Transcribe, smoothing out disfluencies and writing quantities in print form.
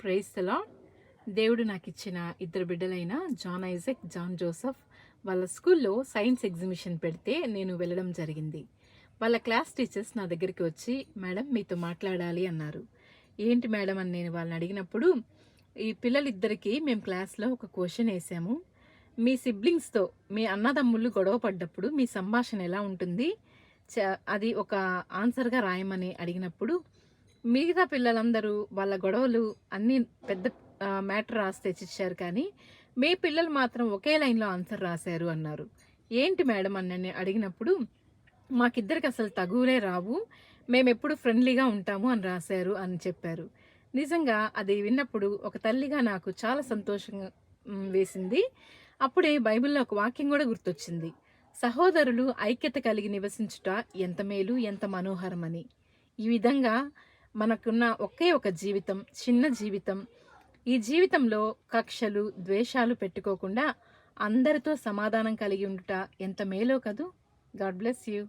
Praise the lord. దేవుడు నాకు ఇచ్చిన ఇద్దరు బిడ్డలైన జాన్ ఐజాక్, జాన్ జోసెఫ్ వాళ్ళ స్కూల్లో సైన్స్ ఎగ్జిబిషన్ పెడితే నేను వెళ్ళడం జరిగింది. వాళ్ళ క్లాస్ టీచర్స్ నా దగ్గరికి వచ్చి, మేడం మీతో మాట్లాడాలి అన్నారు. ఏంటి మేడం అని నేను వాళ్ళని అడిగినప్పుడు, ఈ పిల్లలిద్దరికీ మేము క్లాస్లో ఒక క్వశ్చన్ వేసాము. మీ సిబ్లింగ్స్తో, మీ అన్నదమ్ముళ్ళు గొడవ పడ్డప్పుడు మీ సంభాషణ ఎలా ఉంటుంది, అది ఒక ఆన్సర్గా రాయమని అడిగినప్పుడు, మిగతా పిల్లలందరూ వాళ్ళ గొడవలు అన్నీ పెద్ద మ్యాటర్ రాసి తెచ్చిచ్చారు, కానీ మీ పిల్లలు మాత్రం ఒకే లైన్లో ఆన్సర్ రాశారు అన్నారు. ఏంటి మేడం అని నన్ను అడిగినప్పుడు, మాకిద్దరికి అసలు తగువులే రావు, మేమెప్పుడు ఫ్రెండ్లీగా ఉంటాము అని రాశారు అని చెప్పారు. నిజంగా అది విన్నప్పుడు ఒక తల్లిగా నాకు చాలా సంతోషంగా వేసింది. అప్పుడే బైబిల్లో ఒక వాక్యం కూడా గుర్తొచ్చింది. సహోదరులు ఐక్యత కలిగి నివసించుట ఎంత మేలు, ఎంత మనోహరమని. ఈ విధంగా మనకున్న ఒకే ఒక జీవితం, చిన్న జీవితం. ఈ జీవితంలో కక్షలు, ద్వేషాలు పెట్టుకోకుండా అందరితో సమాధానం కలిగి ఉండుట ఎంత మేలో కదూ. God bless you.